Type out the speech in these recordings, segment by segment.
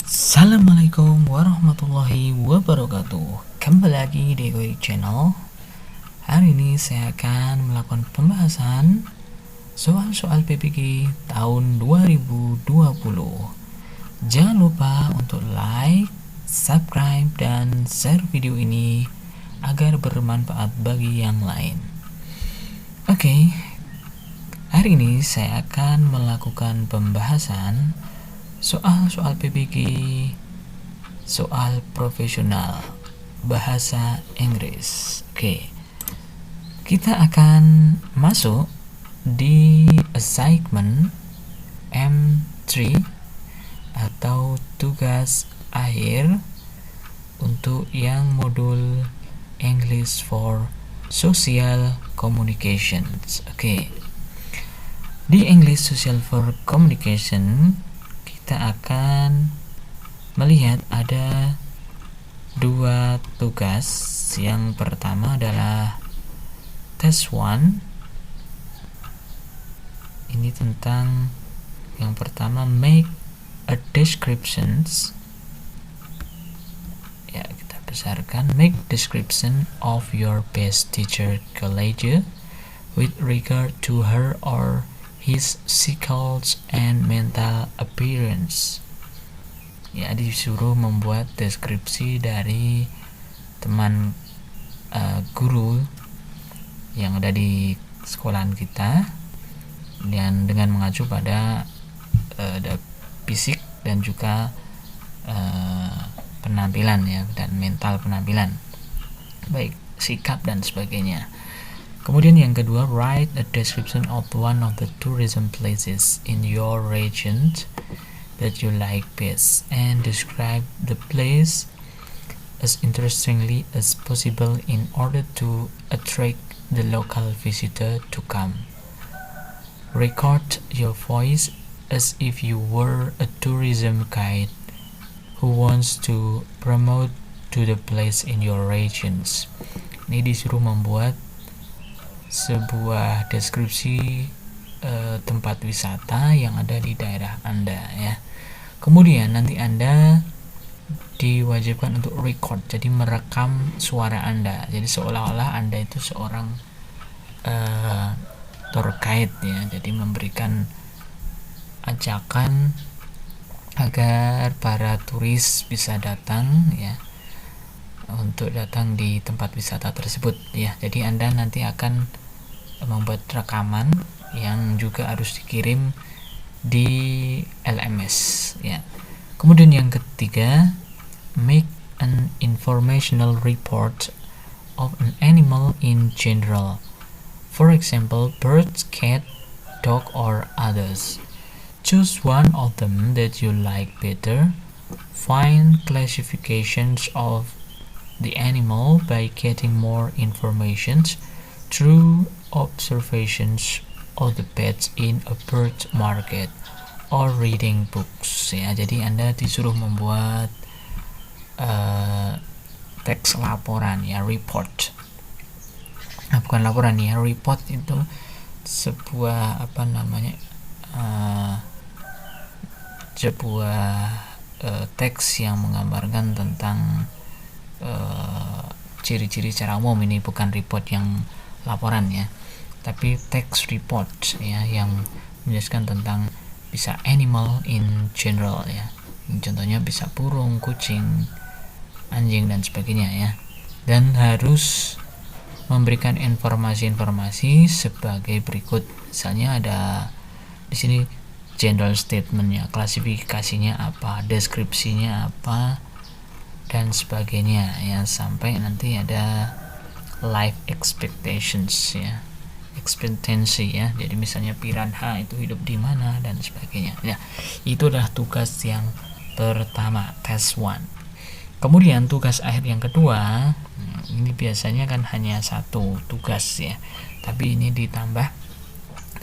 Assalamualaikum warahmatullahi wabarakatuh. Kembali lagi di Ego Channel. Hari ini saya akan melakukan pembahasan soal-soal PPG tahun 2020. Jangan lupa untuk like, subscribe, dan share video ini agar bermanfaat bagi yang lain. Oke, hari ini saya akan melakukan pembahasan soal-soal PPG, soal profesional, bahasa Inggris. Oke, kita akan masuk di assignment M3 atau tugas akhir untuk yang modul English for Social Communications. Oke, di English Social for Communication kita akan melihat ada dua tugas. Yang pertama adalah test 1. Ini tentang yang pertama, make a descriptions. Ya, kita besarkan, make description of your best teacher college with regard to her or his skills and mental appearance. Ya, disuruh membuat deskripsi dari teman guru yang ada di sekolahan kita, dan dengan mengacu pada fisik dan juga penampilan, ya, dan mental penampilan, baik sikap dan sebagainya. Kemudian yang kedua, write a description of one of the tourism places in your region that you like best and describe the place as interestingly as possible in order to attract the local visitor to come. Record your voice as if you were a tourism guide who wants to promote to the place in your regions. Ini disuruh membuat sebuah deskripsi tempat wisata yang ada di daerah Anda, ya. Kemudian nanti Anda diwajibkan untuk record, jadi merekam suara Anda. Jadi seolah-olah Anda itu seorang tour guide, ya. Jadi memberikan ajakan agar para turis bisa datang, ya, untuk datang di tempat wisata tersebut, ya. Jadi Anda nanti akan membuat rekaman yang juga harus dikirim di LMS, ya. Kemudian yang ketiga, make an informational report of an animal in general. For example, birds, cat, dog, or others. Choose one of them that you like better. Find classifications of the animal by getting more information through observations of the pets in a bird market or reading books, ya. Jadi Anda disuruh membuat teks laporan, ya, report. Nah, bukan laporan, ya, report itu sebuah teks yang menggambarkan tentang ciri-ciri secara umum. Ini bukan report yang laporan, ya, tapi text report, ya, yang menjelaskan tentang bisa animal in general, ya. Contohnya bisa burung, kucing, anjing, dan sebagainya, ya. Dan harus memberikan informasi-informasi sebagai berikut. Misalnya ada di sini general statementnya, klasifikasinya apa, deskripsinya apa, dan sebagainya, ya, sampai nanti ada life expectations, ya, ekspektasi, ya. Jadi misalnya piranha itu hidup di mana dan sebagainya. Ya, itu adalah tugas yang pertama, test 1. Kemudian tugas akhir yang kedua, ini biasanya kan hanya satu tugas, ya, tapi ini ditambah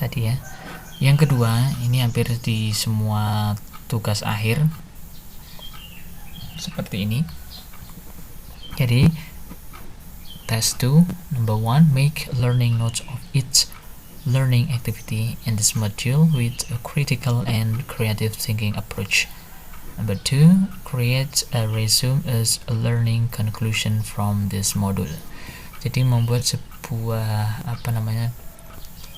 tadi, ya. Yang kedua, ini hampir di semua tugas akhir seperti ini. Jadi test 2, number 1, make learning notes of each learning activity in this module with a critical and creative thinking approach. Number 2, create a resume as a learning conclusion from this module. Jadi membuat sebuah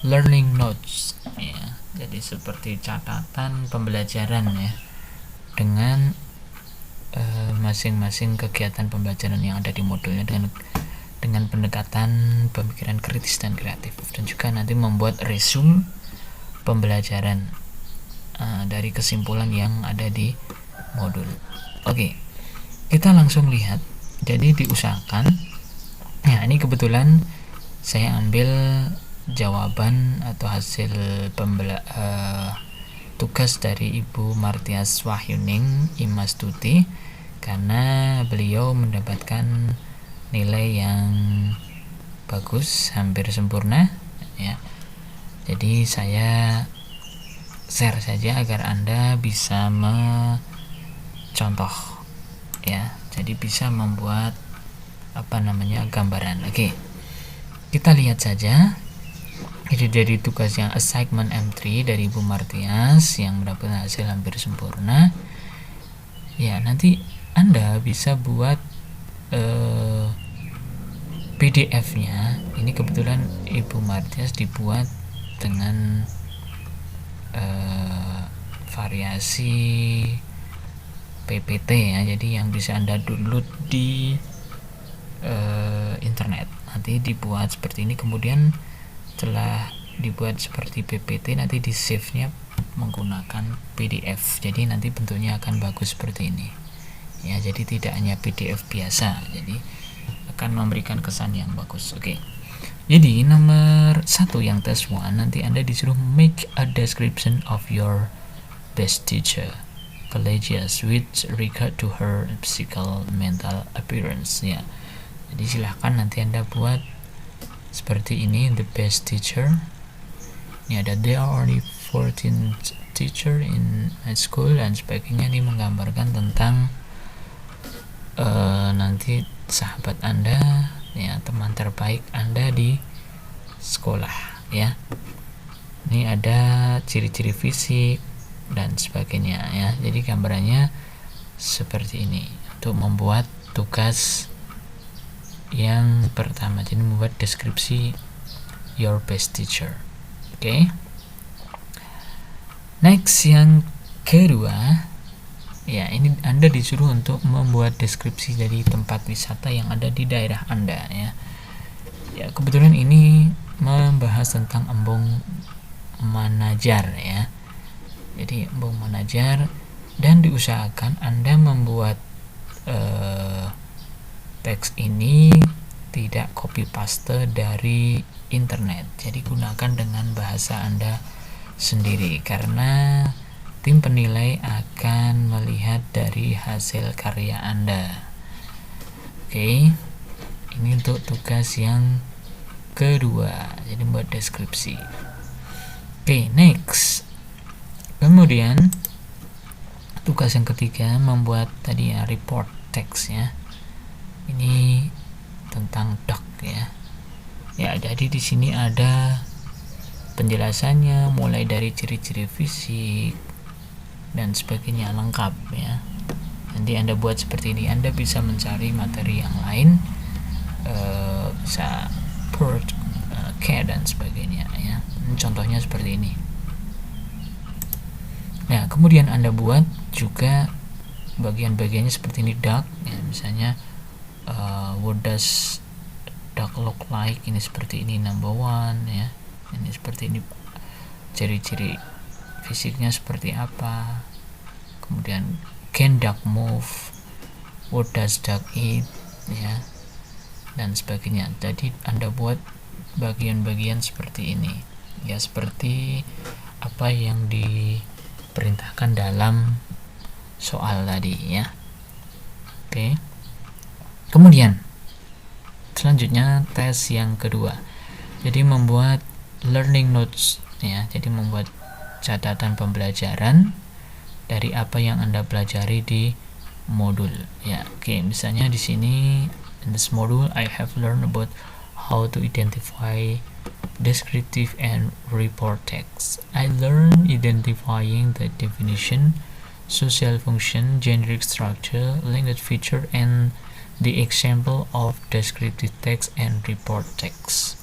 learning notes ya. Jadi seperti catatan pembelajaran ya, dengan masing-masing kegiatan pembelajaran yang ada di modulnya dengan pendekatan pemikiran kritis dan kreatif, dan juga nanti membuat resume pembelajaran dari kesimpulan yang ada di modul. Oke, kita langsung lihat. Jadi diusahakan ya, ini kebetulan saya ambil jawaban atau hasil tugas dari Ibu Martias Wahyuning Imastuti, karena beliau mendapatkan nilai yang bagus, hampir sempurna ya. Jadi saya share saja agar Anda bisa mencontoh ya. Jadi bisa membuat gambaran. Oke. Kita lihat saja. Ini dari tugas yang assignment M3 dari Ibu Martias yang mendapatkan hasil hampir sempurna. Ya, nanti Anda bisa buat PDF-nya. Ini kebetulan Ibu Martias dibuat dengan variasi PPT ya. Jadi yang bisa Anda download di internet. Nanti dibuat seperti ini, kemudian setelah dibuat seperti PPT nanti di save-nya menggunakan PDF. Jadi nanti bentuknya akan bagus seperti ini ya. Jadi tidak hanya PDF biasa, jadi akan memberikan kesan yang bagus. Oke. Jadi nomor 1 yang test 1, nanti Anda disuruh make a description of your best teacher Pelagius with regard to her physical mental appearance ya. Jadi silahkan nanti Anda buat seperti ini, the best teacher. Ini ada there are only 14 teacher in high school dan sebagainya. Ini menggambarkan tentang nanti sahabat Anda ya, teman terbaik Anda di sekolah ya. Ini ada ciri-ciri fisik dan sebagainya ya. Jadi gambarannya seperti ini untuk membuat tugas yang pertama. Jadi membuat deskripsi your best teacher. Oke. Next yang kedua ya, ini Anda disuruh untuk membuat deskripsi dari tempat wisata yang ada di daerah Anda ya. Ya, kebetulan ini membahas tentang Embung Manajar ya. Jadi Embung Manajar, dan diusahakan Anda membuat teks ini tidak copy paste dari internet. Jadi gunakan dengan bahasa Anda sendiri, karena tim penilai akan melihat dari hasil karya Anda. Oke. Ini untuk tugas yang kedua. Jadi buat deskripsi. Oke, next. Kemudian tugas yang ketiga membuat tadi ya report text ya. Ini tentang doc ya. Ya, jadi di sini ada penjelasannya mulai dari ciri-ciri fisik dan sebagainya, lengkap ya. Nanti Anda buat seperti ini. Anda bisa mencari materi yang lain, bisa Word, CAD dan sebagainya ya. Contohnya seperti ini. Nah, kemudian Anda buat juga bagian-bagiannya seperti ini, duck ya, misalnya what does duck look like, ini seperti ini, number 1 ya, ini seperti ini, ciri-ciri fisiknya seperti apa, kemudian can duck move, what does duck eat ya, dan sebagainya. Jadi Anda buat bagian-bagian seperti ini ya, seperti apa yang diperintahkan dalam soal tadi ya. Oke. Kemudian selanjutnya tes yang kedua. Jadi membuat learning notes ya. Jadi membuat catatan pembelajaran dari apa yang Anda pelajari di modul ya. Oke, misalnya di sini in this module I have learned about how to identify descriptive and report text. I learned identifying the definition, social function, generic structure, linked feature, and the example of descriptive text and report text.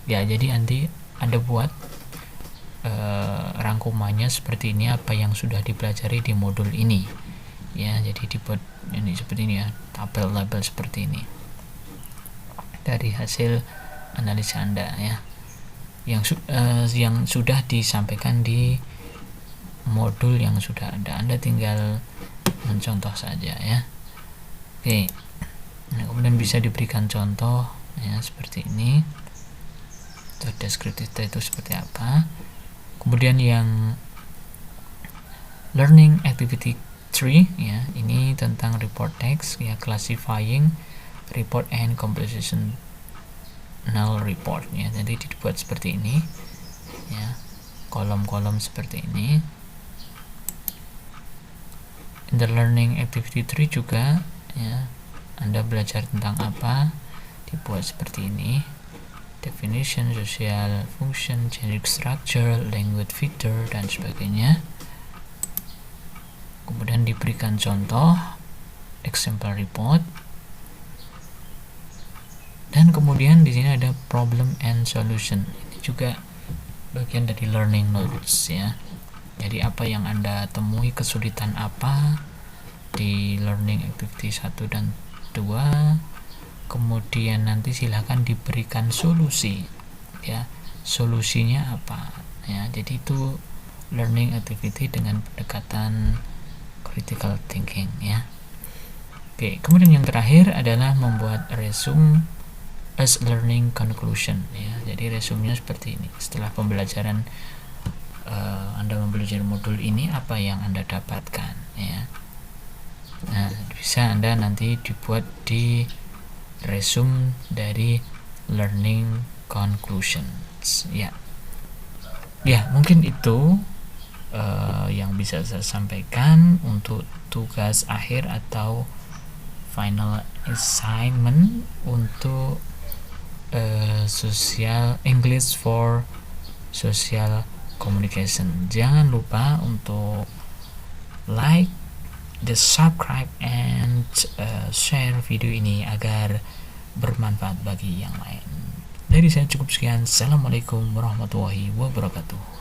Ya, jadi nanti Anda buat rangkumannya seperti ini, apa yang sudah dipelajari di modul ini. Ya, jadi dibuat ini seperti ini ya, tabel-tabel seperti ini dari hasil analisa Anda ya, yang sudah disampaikan di modul yang sudah ada. Anda tinggal mencontoh saja ya. Oke, nah, kemudian bisa diberikan contoh ya seperti ini. Terus deskriptif itu seperti apa. Kemudian yang learning activity 3 ya, ini tentang report text ya, classifying report and compositional report ya. Jadi dibuat seperti ini ya, kolom-kolom seperti ini. In the learning activity 3 juga ya, Anda belajar tentang apa, dibuat seperti ini. Definition, social function, generic structure, language feature, dan sebagainya. Kemudian diberikan contoh example report, dan kemudian di sini ada problem and solution. Ini juga bagian dari learning notes ya. Jadi apa yang Anda temui, kesulitan apa di learning activity 1 dan 2, kemudian nanti silakan diberikan solusi ya, solusinya apa ya. Jadi itu learning activity dengan pendekatan critical thinking ya. Oke, kemudian yang terakhir adalah membuat resume as learning conclusion ya. Jadi resumenya seperti ini. Setelah pembelajaran Anda mempelajari modul ini, apa yang Anda dapatkan ya. Nah, bisa Anda nanti dibuat di resume dari learning conclusions ya. Ya, mungkin itu yang bisa saya sampaikan untuk tugas akhir atau final assignment untuk social English for social communication. Jangan lupa untuk like, subscribe, and share video ini agar bermanfaat bagi yang lain. Dari saya cukup sekian. Assalamualaikum warahmatullahi wabarakatuh.